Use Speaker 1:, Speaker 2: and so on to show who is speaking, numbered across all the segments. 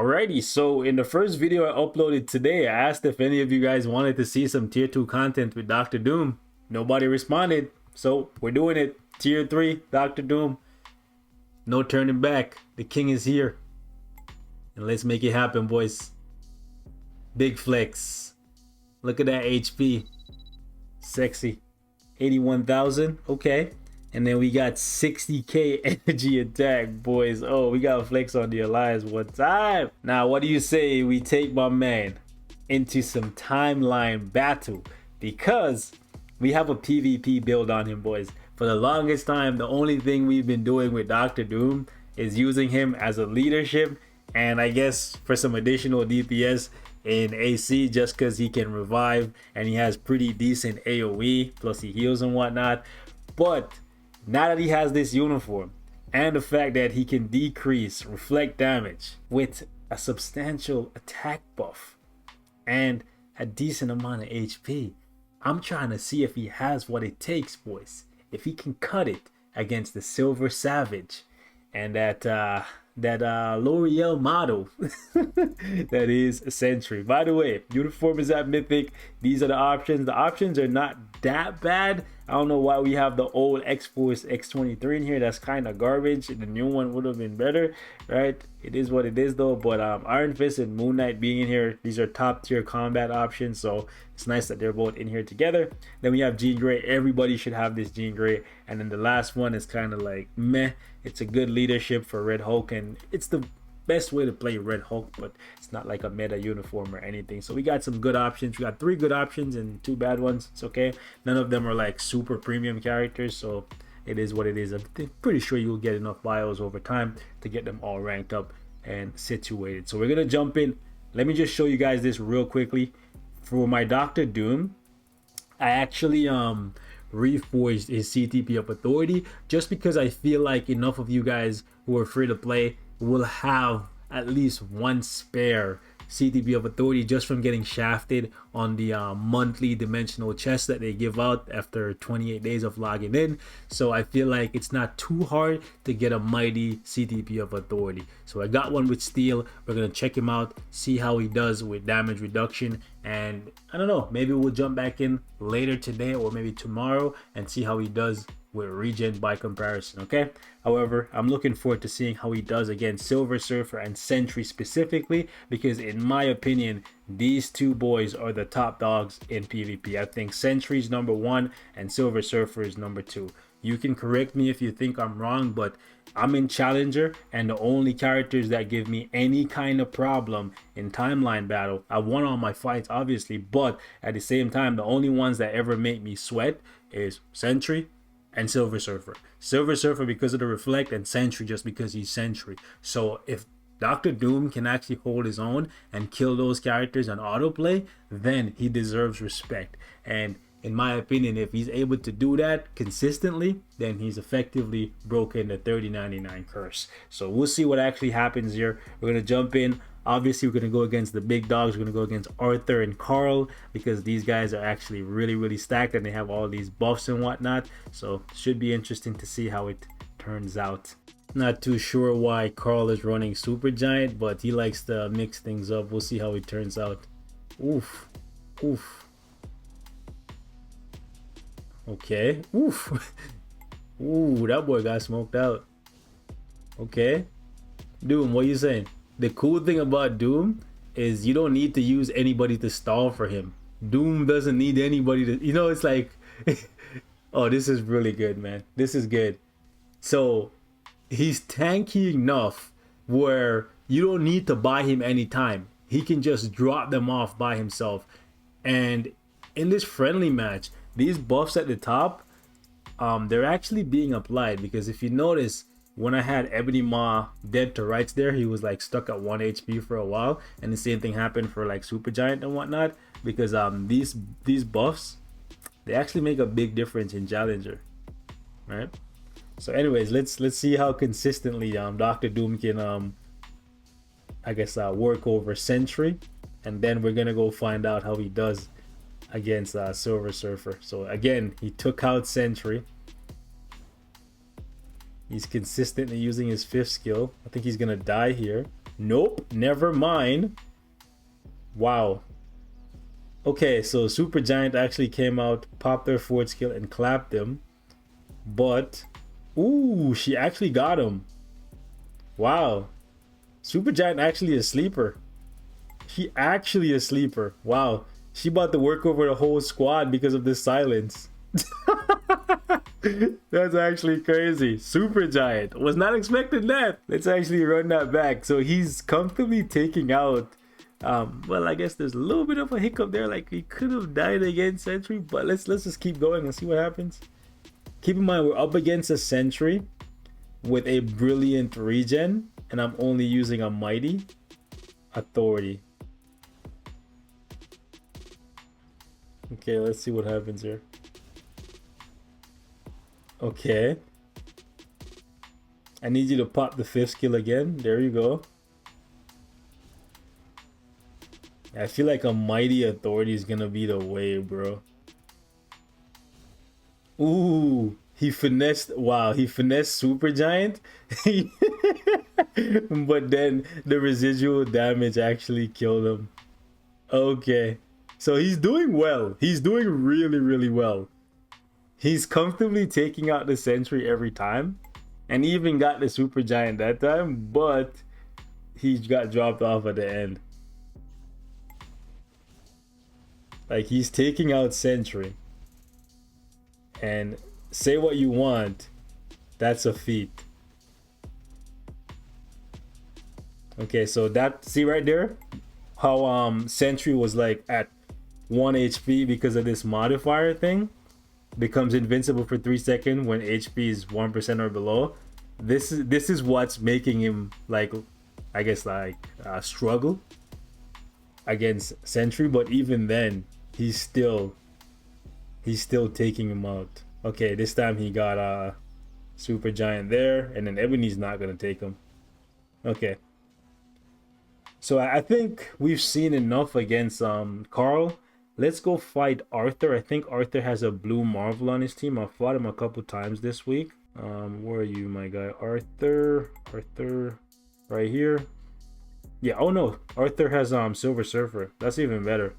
Speaker 1: Alrighty, so in the first video I uploaded today, I asked if any of you guys wanted to see some tier 2 content with Dr. Doom. Nobody responded, so we're doing it. Tier 3, Dr. Doom. No turning back. The king is here. And let's make it happen, boys. Big flex. Look at that HP. Sexy. 81,000. Okay. And then we got 60k energy attack, boys. Oh, we got flex on the alliance one time. Now, what do you say we take my man into some timeline battle? Because we have a PvP build on him, boys. For the longest time, the only thing we've been doing with Dr. Doom is using him as a leadership. And I guess for some additional DPS in AC, just because he can revive and he has pretty decent AoE, plus he heals and whatnot. But now that he has this uniform and the fact that he can decrease reflect damage with a substantial attack buff and a decent amount of HP, I'm trying to see if he has what it takes, boys. If he can cut it against the Silver Savage and that L'Oreal model that is SENTRY. By the way, uniform is at Mythic. These are the options. The options are not that bad. I don't know why we have the old X-Force X23 in here. That's kind of garbage. The new one would have been better, right? It is what it is though. But Iron Fist and Moon Knight being in here, these are top tier combat options, so it's nice that they're both in here together. Then we have Jean Grey. Everybody should have this Jean Grey. And then the last one is kind of like meh. It's a good leadership for Red Hulk, and it's the best way to play Red Hulk, but it's not like a meta uniform or anything. So we got some good options. We got 3 good options and 2 bad ones. It's okay. None of them are like super premium characters, so it is what it is. I'm pretty sure you'll get enough bios over time to get them all ranked up and situated. So we're gonna jump in. Let me just show you guys this real quickly. For my Dr. Doom, I actually reforged his CTP of authority just because I feel like enough of you guys who are free to play will have at least one spare CTP of authority just from getting shafted on the monthly dimensional chest that they give out after 28 days of logging in. So I feel like it's not too hard to get a mighty CTP of authority. So I got one with Steel. We're gonna check him out, see how he does with damage reduction, and I don't know, maybe we'll jump back in later today or maybe tomorrow and see how he does with regen by comparison. Okay, however, I'm looking forward to seeing how he does against Silver Surfer and SENTRY specifically, because in my opinion these two boys are the top dogs in PvP. I think SENTRY's number 1 and Silver Surfer is number 2. You can correct me if you think I'm wrong, but I'm in Challenger, and the only characters that give me any kind of problem in timeline battle, I won all my fights obviously, but at the same time the only ones that ever make me sweat is SENTRY and Silver Surfer. Silver Surfer because of the reflect, and SENTRY just because he's SENTRY. So if Dr. Doom can actually hold his own and kill those characters on autoplay, then he deserves respect. And in my opinion, if he's able to do that consistently, then he's effectively broken the 3099 curse. So we'll see what actually happens here. We're gonna jump in. Obviously, we're going to go against the big dogs. We're going to go against Arthur and Carl because these guys are actually really stacked and they have all these buffs and whatnot. So it should be interesting to see how it turns out. Not too sure why Carl is running Super Giant, but he likes to mix things up. We'll see how it turns out. Oof. Oof. Okay. Oof. Ooh, that boy got smoked out. Okay. Doom, what are you saying? The cool thing about Doom is you don't need to use anybody to stall for him. Doom doesn't need anybody to, you know, it's like, oh, this is really good, man. This is good. So he's tanky enough where you don't need to buy him anytime. He can just drop them off by himself. And in this friendly match, these buffs at the top, they're actually being applied, because if you notice, when I had Ebony Maw dead to rights there, he was like stuck at 1 HP for a while, and the same thing happened for like Super Giant and whatnot, because these buffs, they actually make a big difference in Challenger, right? So anyways, let's see how consistently Dr. Doom can I guess work over SENTRY, and then we're gonna go find out how he does against Silver Surfer. So again, he took out SENTRY. He's consistently using his 5th skill. I think he's gonna die here. Nope, never mind. Wow. Okay, so Super Giant actually came out, popped their forward skill, and clapped him. But, ooh, she actually got him. Wow. Super Giant actually a sleeper. She actually a sleeper. Wow. She about to work over the whole squad because of this silence. That's actually crazy. Super Giant. Was not expecting that. Let's actually run that back. So he's comfortably taking out. Well, I guess there's a little bit of a hiccup there. Like he could have died against Sentry, but let's just keep going and see what happens. Keep in mind we're up against a Sentry with a brilliant regen, and I'm only using a mighty authority. Okay, let's see what happens here. Okay. I need you to pop the 5th skill again. There you go. I feel like a mighty authority is gonna be the way, bro. Ooh, he finessed. Wow, he finessed Super Giant. But then the residual damage actually killed him. Okay, so he's doing well. He's doing really, really well. He's comfortably taking out the Sentry every time, and he even got the Super Giant that time, but he got dropped off at the end. Like, he's taking out Sentry. And say what you want, that's a feat. Okay, so that, see right there how Sentry was like at 1 HP because of this modifier thing, becomes invincible for 3 seconds when HP is 1% or below. This is what's making him, like, I guess, like struggle against Sentry. But even then, he's still taking him out. Okay, this time he got Super Giant there, and then Ebony's not gonna take him. Okay, so I think we've seen enough against Carl. Let's go fight Arthur. I think Arthur has a blue Marvel on his team. I've fought him a couple times this week. Where are you, my guy? Arthur, right here. Yeah, oh no, Arthur has Silver Surfer. That's even better.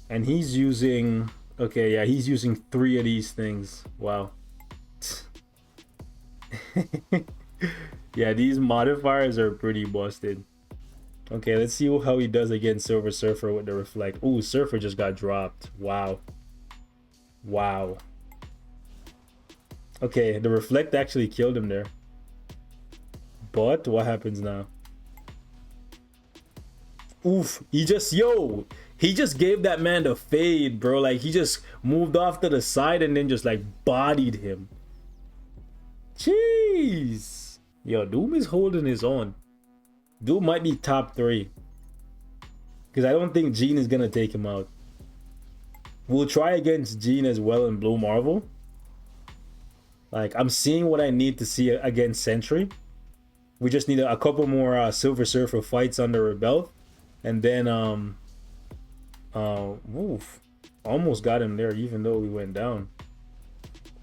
Speaker 1: And he's using, okay, yeah, he's using 3 of these things. Wow. Yeah, these modifiers are pretty busted. Okay, let's see how he does against Silver Surfer with the reflect. Ooh, Surfer just got dropped. Wow. Wow. Okay, the reflect actually killed him there. But what happens now? Oof, he just gave that man the fade, bro. Like, he just moved off to the side and then just like bodied him. Jeez. Yo, Doom is holding his own. Doom might be top 3. Because I don't think Jean is going to take him out. We'll try against Jean as well in Blue Marvel. Like, I'm seeing what I need to see against Sentry. We just need a couple more Silver Surfer fights under our belt. And then, woof. Almost got him there, even though we went down.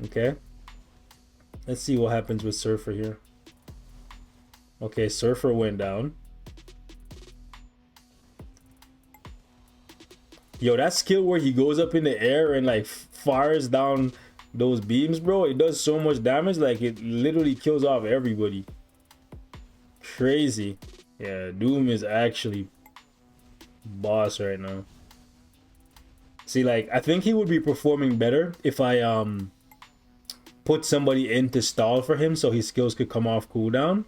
Speaker 1: Okay. Let's see what happens with Surfer here. Okay, Surfer went down. Yo, that skill where he goes up in the air and like fires down those beams, bro, it does so much damage. Like, it literally kills off everybody. Crazy. Yeah, Doom is actually boss right now. See, like, I think he would be performing better if I put somebody in to stall for him so his skills could come off cooldown.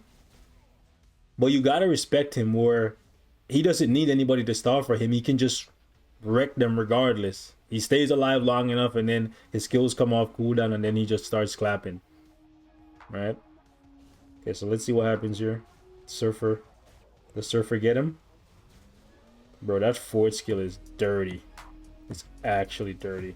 Speaker 1: But you gotta respect him where he doesn't need anybody to stall for him. He can just wreck them regardless. He stays alive long enough and then his skills come off cooldown and then he just starts clapping. Right? Okay, so let's see what happens here. Surfer. Does Surfer get him? Bro, that forward skill is dirty. It's actually dirty.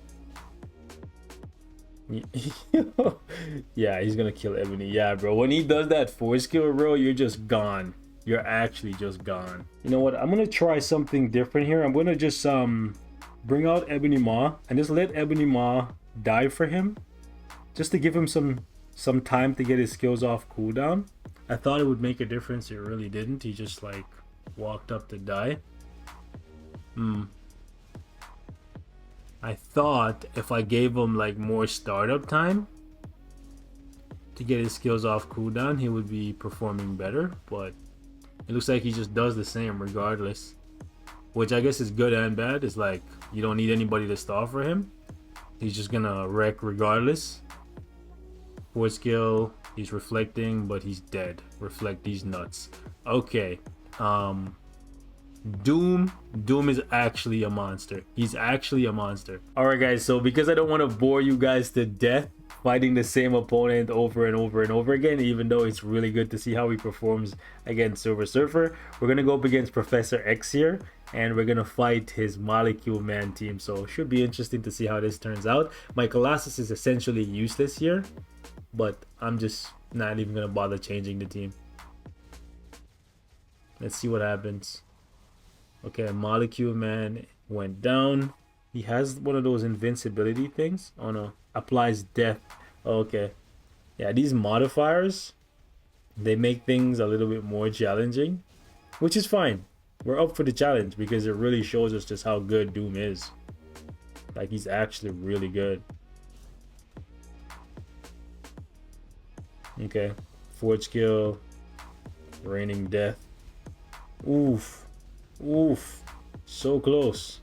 Speaker 1: Yeah, he's gonna kill Ebony. Yeah, bro, when he does that forward skill, bro, you're just gone. You're actually just gone. You know what? I'm gonna try something different here. I'm gonna just bring out Ebony Maw and just let Ebony Maw die for him, just to give him some time to get his skills off cooldown. I thought it would make a difference. It really didn't. He just like walked up to die. I thought if I gave him like more startup time to get his skills off cooldown, he would be performing better, but it looks like he just does the same regardless, which I guess is good and bad. It's like you don't need anybody to stall for him. He's just gonna wreck regardless. Fourth skill, he's reflecting, but he's dead. Reflect these nuts. Okay. Doom is actually a monster. He's actually a monster. All right, guys, so because I don't want to bore you guys to death fighting the same opponent over and over and over again, even though it's really good to see how he performs against Silver Surfer, we're gonna go up against Professor X here, and we're gonna fight his Molecule Man team. So it should be interesting to see how this turns out. My Colossus is essentially useless here, but I'm just not even gonna bother changing the team. Let's see what happens. Okay, Molecule Man went down. He has one of those invincibility things. Oh no, applies death. Okay, yeah, these modifiers, they make things a little bit more challenging, which is fine. We're up for the challenge because it really shows us just how good Doom is. Like, he's actually really good. Okay, fourth skill, raining death. Oof. Oof, so close,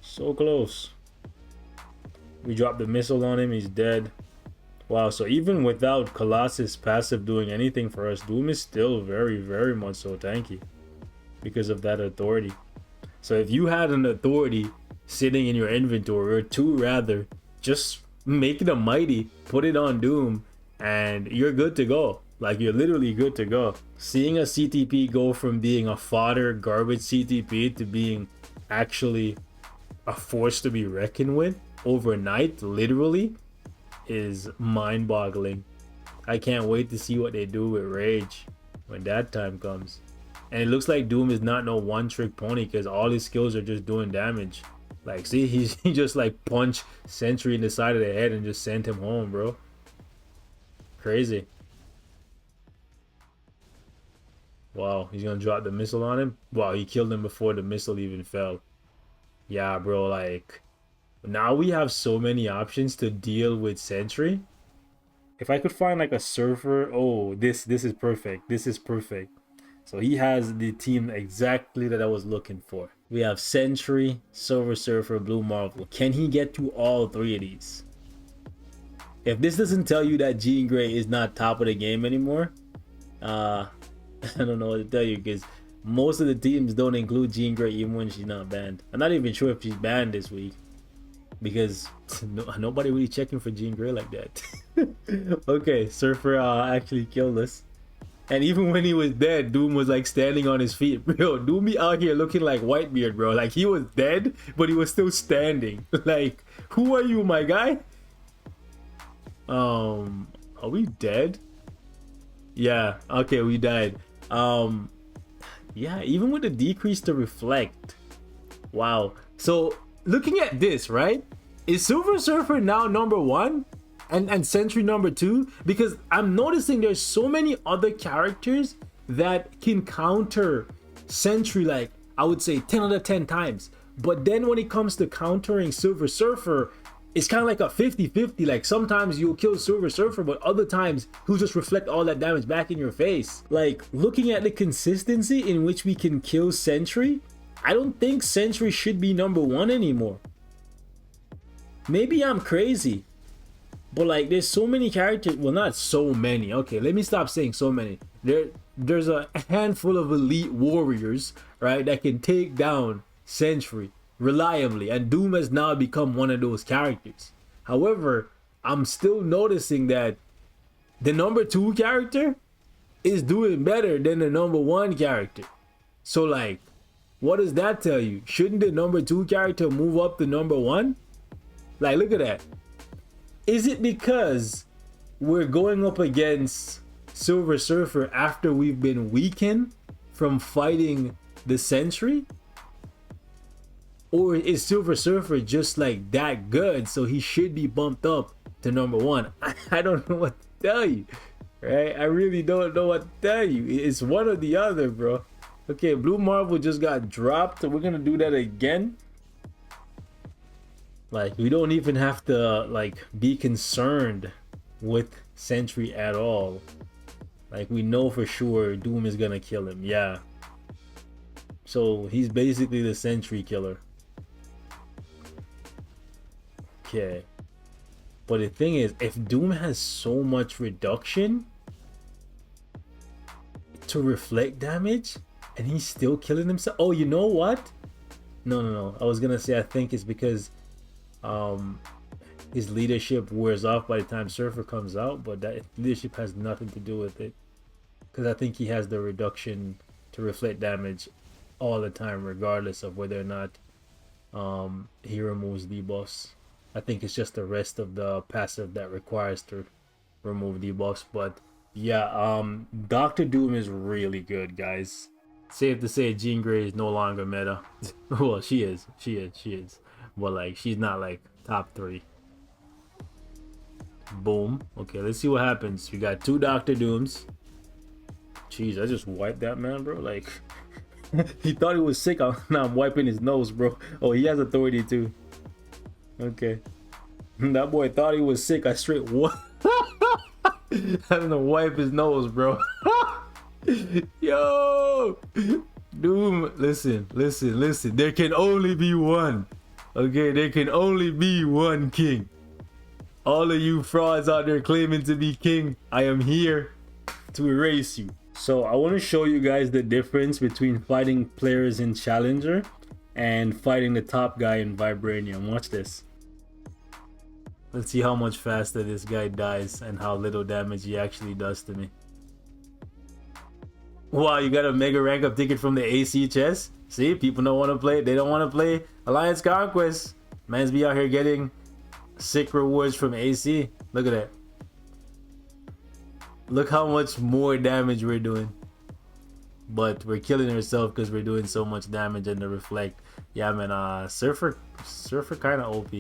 Speaker 1: so close. We dropped the missile on him, he's dead. Wow, so even without Colossus passive doing anything for us, Doom is still very, very much so tanky because of that authority. So if you had an authority sitting in your inventory, or two rather, just make it a mighty, put it on Doom, and you're good to go. Like, you're literally good to go. Seeing a CTP go from being a fodder garbage CTP to being actually a force to be reckoned with overnight, literally, is mind-boggling. I can't wait to see what they do with Rage when that time comes. And it looks like Doom is not no one-trick pony because all his skills are just doing damage. Like, see, he just like punched Sentry in the side of the head and just sent him home, bro. Crazy. Wow, he's gonna drop the missile on him. Wow, he killed him before the missile even fell. Yeah, bro, like, now we have so many options to deal with Sentry. If I could find like a Surfer, oh, this is perfect. This is perfect. So he has the team exactly that I was looking for. We have Sentry, Silver Surfer, Blue Marvel. Can he get to all three of these? If this doesn't tell you that Jean Grey is not top of the game anymore, I don't know what to tell you, because most of the teams don't include Jean Grey even when she's not banned. I'm not even sure if she's banned this week because nobody really checking for Jean Grey like that. Okay, Surfer actually killed us. And even when he was dead, Doom was like standing on his feet. Bro, Doom be out here looking like Whitebeard, bro. Like, he was dead, but he was still standing. Like, who are you, my guy? Are we dead? Yeah, okay, we died. Yeah, even with the decrease to reflect. Wow. So looking at this, right? Is Silver Surfer now number 1 and Sentry number 2? Because I'm noticing there's so many other characters that can counter Sentry, like, I would say 10 out of 10 times. But then when it comes to countering Silver Surfer, it's kind of like a 50-50. Like, sometimes you'll kill Silver Surfer, but other times he'll just reflect all that damage back in your face. Like, looking at the consistency in which we can kill Sentry, I don't think Sentry should be number 1 anymore. Maybe I'm crazy, but like, there's so many characters. Well, not so many. Okay, let me stop saying so many. There's a handful of elite warriors, right, that can take down Sentry reliably, and Doom has now become one of those characters. However, I'm still noticing that the number 2 character is doing better than the number 1 character. So like, what does that tell you? Shouldn't the number 2 character move up to number 1? Like, look at that. Is it because we're going up against Silver Surfer after we've been weakened from fighting the Sentry? Or is Silver Surfer just like that good, so he should be bumped up to number 1? I don't know what to tell you. right? I really don't know what to tell you. It's one or the other, bro. Okay, Blue Marvel just got dropped. We're gonna do that again. Like, we don't even have to like be concerned with Sentry at all. Like, we know for sure Doom is gonna kill him. Yeah. So he's basically the Sentry killer. Okay. But the thing is, if Doom has so much reduction to reflect damage and he's still killing himself. Oh, you know what? No. I was gonna say I think it's because his leadership wears off by the time Surfer comes out, but that leadership has nothing to do with it. Because I think he has the reduction to reflect damage all the time, regardless of whether or not he removes debuffs. I think it's just the rest of the passive that requires to remove debuffs. But yeah, Dr. Doom is really good, guys. Safe to say Jean Grey is no longer meta. Well, she is. But like, she's not like top 3. Boom. Okay, let's see what happens. We got 2 Dr. Dooms. Jeez, I just wiped that man, bro. Like, he thought he was sick. Now I'm wiping his nose, bro. Oh, he has authority too. Okay. That boy thought he was sick. I straight what? Having to wipe his nose, bro. Yo, Doom, listen. There can only be one. Okay, there can only be one king. All of you frauds out there claiming to be king, I am here to erase you. So I want to show you guys the difference between fighting players in Challenger and fighting the top guy in Vibranium. Watch this. Let's see how much faster this guy dies and how little damage he actually does to me. Wow, you got a mega rank up ticket from the AC chest? See, people don't want to play. They don't want to play Alliance Conquest. Man's be out here getting sick rewards from AC. Look at that. Look how much more damage we're doing. But we're killing ourselves because we're doing so much damage in the reflect. Yeah, man, Surfer kind of OP.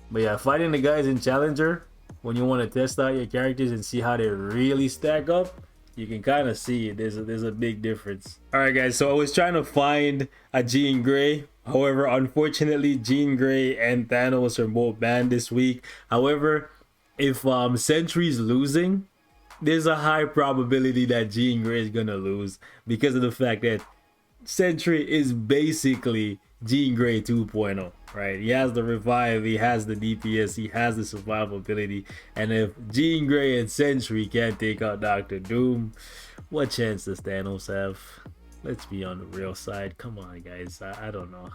Speaker 1: But yeah, fighting the guys in Challenger, when you want to test out your characters and see how they really stack up, you can kind of see it. There's a big difference. All right, guys. So I was trying to find a Jean Grey. However, unfortunately, Jean Grey and Thanos are both banned this week. However, if Sentry's losing, there's a high probability that Jean Grey is gonna lose because of the fact that Sentry is basically Jean Grey 2.0, right? He has the revive, he has the DPS, he has the survivability, and if Jean Grey and Sentry can't take out Dr. Doom, what chance does Thanos have? Let's be on the real side. Come on, guys. I don't know.